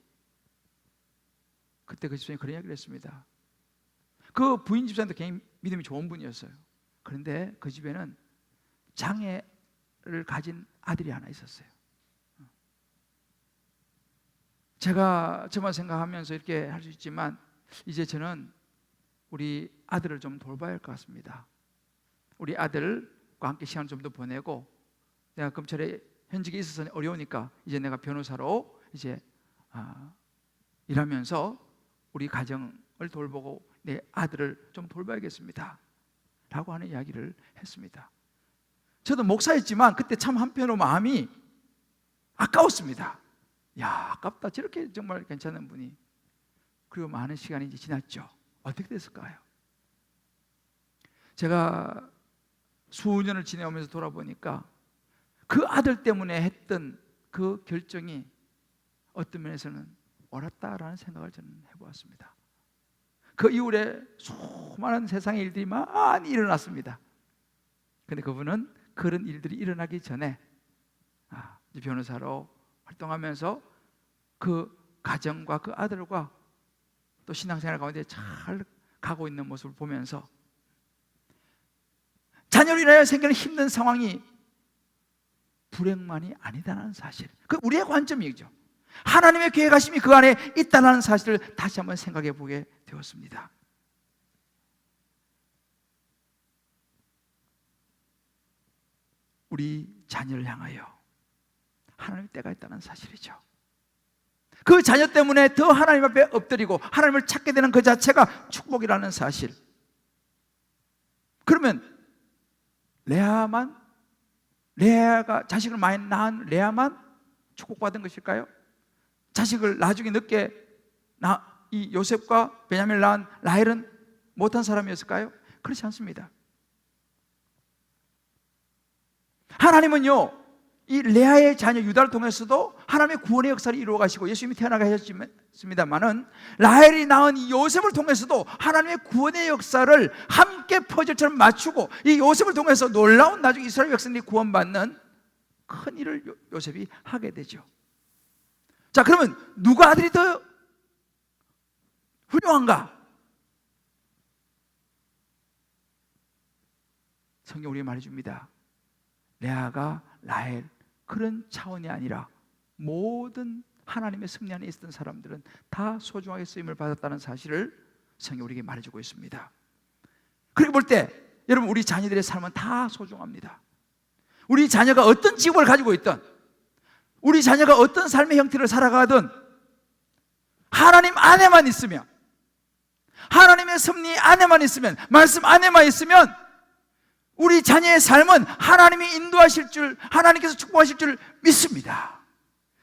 그때 그 집사님이 그런 이야기를 했습니다. 그 부인 집사님도 굉장히 믿음이 좋은 분이었어요. 그런데 그 집에는 장애를 가진 아들이 하나 있었어요. 제가 저만 생각하면서 이렇게 할 수 있지만 이제 저는 우리 아들을 좀 돌봐야 할 것 같습니다. 우리 아들과 함께 시간을 좀 더 보내고, 내가 검찰에 현직에 있어서 어려우니까 이제 내가 변호사로 이제 일하면서 우리 가정을 돌보고 내 아들을 좀 돌봐야겠습니다 라고 하는 이야기를 했습니다. 저도 목사였지만 그때 참 한편으로 마음이 아까웠습니다. 아깝다, 저렇게 정말 괜찮은 분이. 그리고 많은 시간이 이제 지났죠. 어떻게 됐을까요? 제가 수년을 지내오면서 돌아보니까 그 아들 때문에 했던 그 결정이 어떤 면에서는 옳았다라는 생각을 저는 해보았습니다. 그 이후에 수많은 세상의 일들이 많이 일어났습니다. 그런데 그분은 그런 일들이 일어나기 전에 변호사로 활동하면서 그 가정과 그 아들과 또 신앙생활 가운데 잘 가고 있는 모습을 보면서 자녀로 인하여 생기는 힘든 상황이 불행만이 아니다라는 사실, 그 우리의 관점이죠. 하나님의 계획하심이 그 안에 있다는 사실을 다시 한번 생각해 보게 되었습니다. 우리 자녀를 향하여 하나님의 때가 있다는 사실이죠. 그 자녀 때문에 더 하나님 앞에 엎드리고 하나님을 찾게 되는 그 자체가 축복이라는 사실. 그러면 레아가 자식을 많이 낳은 레아만 축복받은 것일까요? 자식을 나중에 늦게 이 요셉과 베냐민을 낳은 라헬은 못한 사람이었을까요? 그렇지 않습니다. 하나님은요, 이 레아의 자녀 유다를 통해서도 하나님의 구원의 역사를 이루어 가시고 예수님이 태어나게 하셨습니다만은, 라헬이 낳은 이 요셉을 통해서도 하나님의 구원의 역사를 함께 퍼즐처럼 맞추고 이 요셉을 통해서 놀라운 나중에 이스라엘 백성들이 구원받는 큰 일을 요셉이 하게 되죠. 자, 그러면 누가 아들이 더 훌륭한가? 성경 우리에게 말해줍니다. 레아가 라헬, 그런 차원이 아니라 모든 하나님의 섭리 안에 있었던 사람들은 다 소중하게 쓰임을 받았다는 사실을 성경이 우리에게 말해주고 있습니다. 그렇게 볼 때 여러분, 우리 자녀들의 삶은 다 소중합니다. 우리 자녀가 어떤 직업을 가지고 있든, 우리 자녀가 어떤 삶의 형태를 살아가든 하나님 안에만 있으면, 하나님의 섭리 안에만 있으면, 말씀 안에만 있으면 우리 자녀의 삶은 하나님이 인도하실 줄, 하나님께서 축복하실 줄 믿습니다.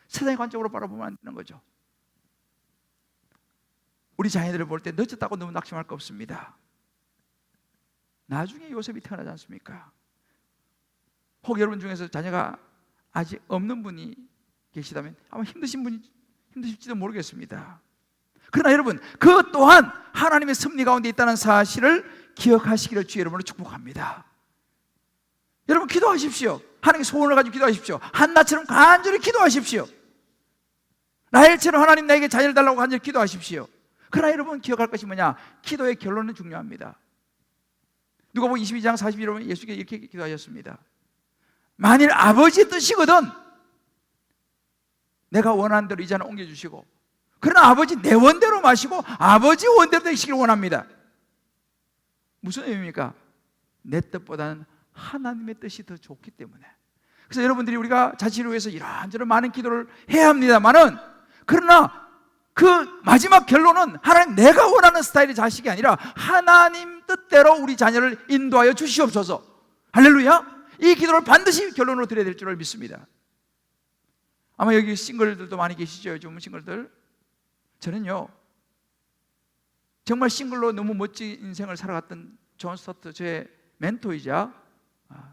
세상의 관점으로 바라보면 안 되는 거죠. 우리 자녀들을 볼 때 늦었다고 너무 낙심할 거 없습니다. 나중에 요셉이 태어나지 않습니까? 혹 여러분 중에서 자녀가 아직 없는 분이 계시다면 아마 힘드실지도 모르겠습니다. 그러나 여러분, 그 또한 하나님의 섭리 가운데 있다는 사실을 기억하시기를 주의 이름으로 축복합니다. 여러분, 기도하십시오. 하나님께 소원을 가지고 기도하십시오. 한나처럼 간절히 기도하십시오. 라헬처럼 하나님 나에게 자녀를 달라고 간절히 기도하십시오. 그러나 여러분, 기억할 것이 뭐냐? 기도의 결론은 중요합니다. 누가복음 22장 41절에 보면 예수께서 이렇게 기도하셨습니다. 만일 아버지의 뜻이거든 내가 원하는 대로 이 잔을 옮겨주시고, 그러나 아버지 내 원대로 마시고 아버지 원대로 되시길 원합니다. 무슨 의미입니까? 내 뜻보다는 하나님의 뜻이 더 좋기 때문에. 그래서 여러분들이 우리가 자신을 위해서 이런저런 많은 기도를 해야 합니다만은, 그러나 그 마지막 결론은 하나님, 내가 원하는 스타일의 자식이 아니라 하나님 뜻대로 우리 자녀를 인도하여 주시옵소서. 할렐루야. 이 기도를 반드시 결론으로 드려야 될 줄을 믿습니다. 아마 여기 싱글들도 많이 계시죠? 요즘 싱글들. 저는요, 정말 싱글로 너무 멋진 인생을 살아갔던 존 스타트, 제 멘토이자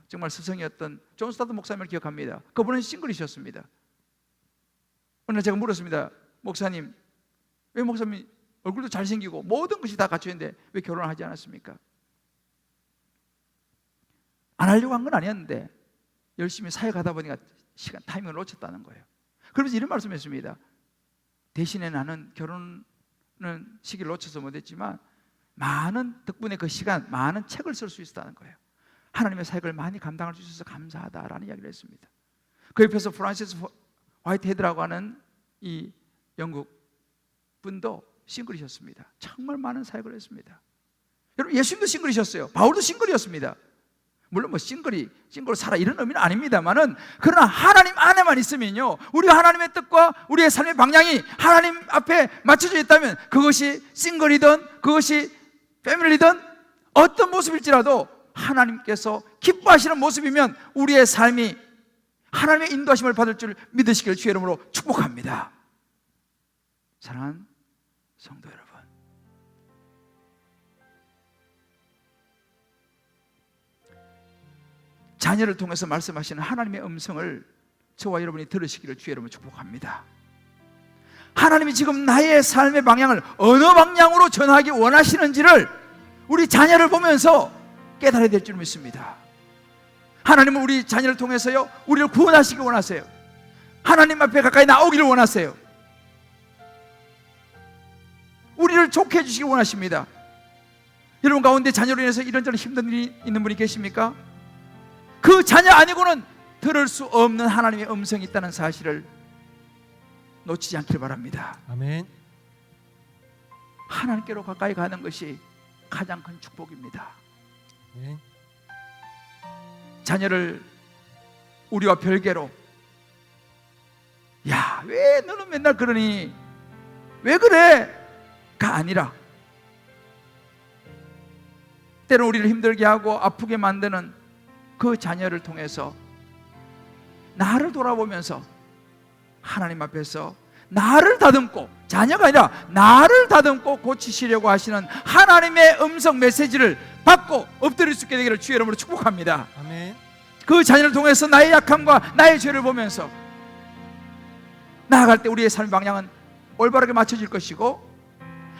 정말 스승이었던 존 스타트 목사님을 기억합니다. 그분은 싱글이셨습니다. 어느 날 제가 물었습니다. 목사님, 왜 목사님 얼굴도 잘생기고 모든 것이 다 갖춰 있는데 왜 결혼을 하지 않았습니까? 안 하려고 한 건 아니었는데 열심히 사역하다 보니까 타이밍을 놓쳤다는 거예요. 그러면서 이런 말씀했습니다. 대신에 나는 결혼은 시기를 놓쳐서 못했지만 덕분에 그 시간 많은 책을 쓸 수 있었다는 거예요. 하나님의 사역을 많이 감당할 수 있어서 감사하다라는 이야기를 했습니다. 그 옆에서 프란시스 화이트헤드라고 하는 이 영국 분도 싱글이셨습니다. 정말 많은 사역을 했습니다. 여러분, 예수님도 싱글이셨어요. 바울도 싱글이었습니다. 물론 뭐 싱글로 살아 이런 의미는 아닙니다만은, 그러나 하나님 안에만 있으면요, 우리가 하나님의 뜻과 우리의 삶의 방향이 하나님 앞에 맞춰져 있다면, 그것이 싱글이든 그것이 패밀리든 어떤 모습일지라도 하나님께서 기뻐하시는 모습이면 우리의 삶이 하나님의 인도하심을 받을 줄 믿으시길 주의 이름으로 축복합니다. 사랑하는 성도 여러분, 자녀를 통해서 말씀하시는 하나님의 음성을 저와 여러분이 들으시기를 주의 이름으로 축복합니다. 하나님이 지금 나의 삶의 방향을 어느 방향으로 전하기 원하시는지를 우리 자녀를 보면서 깨달아야 될 줄 믿습니다. 하나님은 우리 자녀를 통해서요, 우리를 구원하시기 원하세요. 하나님 앞에 가까이 나오기를 원하세요. 우리를 좋게 해주시기 원하십니다. 여러분 가운데 자녀로 인해서 이런저런 힘든 일이 있는 분이 계십니까? 그 자녀 아니고는 들을 수 없는 하나님의 음성이 있다는 사실을 놓치지 않길 바랍니다. 아멘. 하나님께로 가까이 가는 것이 가장 큰 축복입니다. 아멘. 자녀를 우리와 별개로, 야, 왜 너는 맨날 그러니? 왜 그래? 가 아니라 때로 우리를 힘들게 하고 아프게 만드는 그 자녀를 통해서 나를 돌아보면서 하나님 앞에서 나를 다듬고, 자녀가 아니라 나를 다듬고 고치시려고 하시는 하나님의 음성 메시지를 받고 엎드릴 수 있게 되기를 주의 이름으로 축복합니다. 아멘. 그 자녀를 통해서 나의 약함과 나의 죄를 보면서 나아갈 때 우리의 삶의 방향은 올바르게 맞춰질 것이고,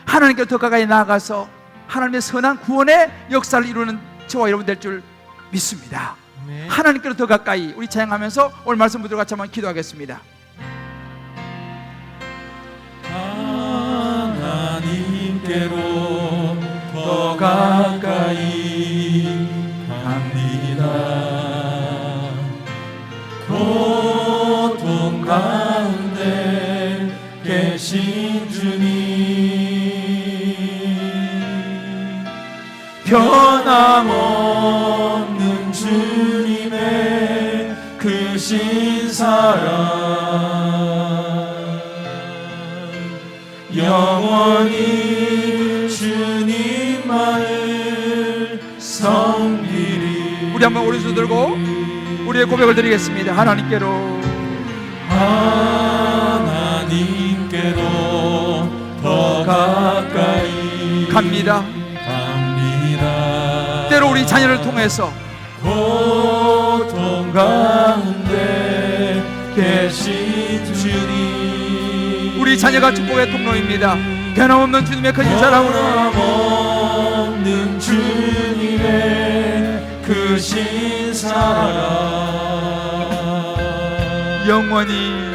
하나님께 더 가까이 나아가서 하나님의 선한 구원의 역사를 이루는 저와 여러분 될 줄 믿습니다. 아멘. 하나님께로 더 가까이, 우리 찬양하면서 오늘 말씀 붙들고 같이 한번 기도하겠습니다. 하나님께로 더 가까이 갑니다. 고통 가운데 계신 주님, 변함없는 주님의 크신 사랑 영원히 주님만을 섬기리. 우리 한번 오른손 들고 우리의 고백을 드리겠습니다. 하나님께로 더 가까이 갑니다. 때로 우리 자녀를 통해서 고통 가운데 계신 주님, 우리 자녀가 축복의 통로입니다. 변함없는 주님의 크신 사랑으로, 변함없는 주님의 크신 사랑 영원히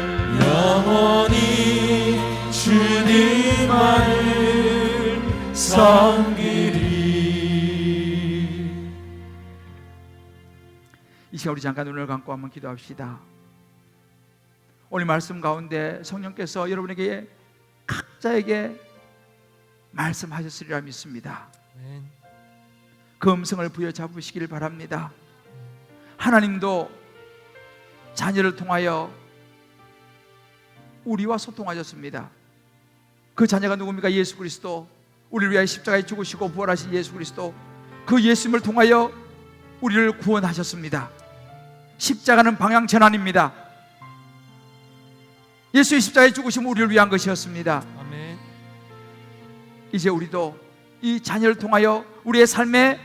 주님만을 섬기리. 이 시간 우리 잠깐 눈을 감고 한번 기도합시다. 오늘 말씀 가운데 성령께서 여러분에게 각자에게 말씀하셨으리라 믿습니다. 그 음성을 부여잡으시기를 바랍니다. 하나님도 자녀를 통하여 우리와 소통하셨습니다. 그 자녀가 누굽니까? 예수 그리스도, 우리를 위하여 십자가에 죽으시고 부활하신 예수 그리스도, 그 예수님을 통하여 우리를 구원하셨습니다. 십자가는 방향 전환입니다. 예수의 십자가에 죽으심은 우리를 위한 것이었습니다. 아멘. 이제 우리도 이 자녀를 통하여 우리의 삶의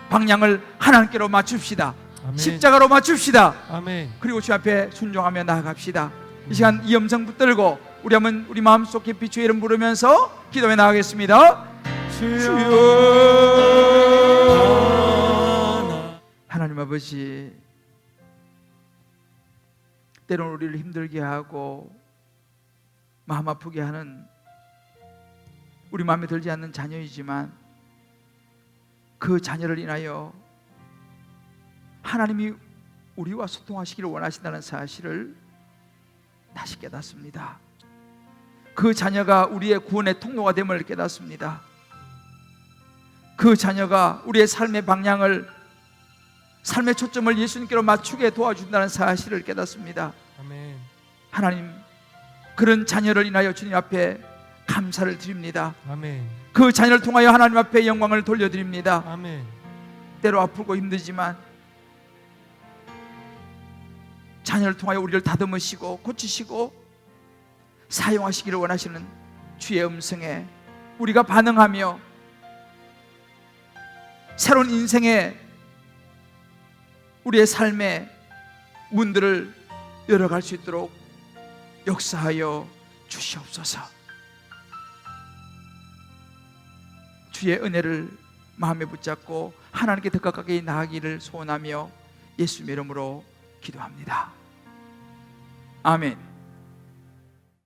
방향을 하나님께로 맞춥시다. 아멘. 십자가로 맞춥시다. 아멘. 그리고 주 앞에 순종하며 나아갑시다. 이 시간 이 음성 붙들고 우리 한번 우리 마음속 깊이 주의 이름 부르면서 기도해 나가겠습니다. 주여. 하나님 아버지, 때로는 우리를 힘들게 하고 마음 아프게 하는 우리 마음에 들지 않는 자녀이지만 그 자녀를 인하여 하나님이 우리와 소통하시기를 원하신다는 사실을 다시 깨닫습니다. 그 자녀가 우리의 구원의 통로가 됨을 깨닫습니다. 그 자녀가 우리의 삶의 방향을, 삶의 초점을 예수님께로 맞추게 도와준다는 사실을 깨닫습니다. 아멘. 하나님, 그런 자녀를 인하여 주님 앞에 감사를 드립니다. 아멘. 그 자녀를 통하여 하나님 앞에 영광을 돌려드립니다. 아멘. 때로 아프고 힘들지만 자녀를 통하여 우리를 다듬으시고 고치시고 사용하시기를 원하시는 주의 음성에 우리가 반응하며 새로운 인생의 우리의 삶의 문들을 열어갈 수 있도록 역사하여 주시옵소서. 주의 은혜를 마음에 붙잡고 하나님께 더 가까이 나아가기를 소원하며 예수님의 이름으로 기도합니다. 아멘.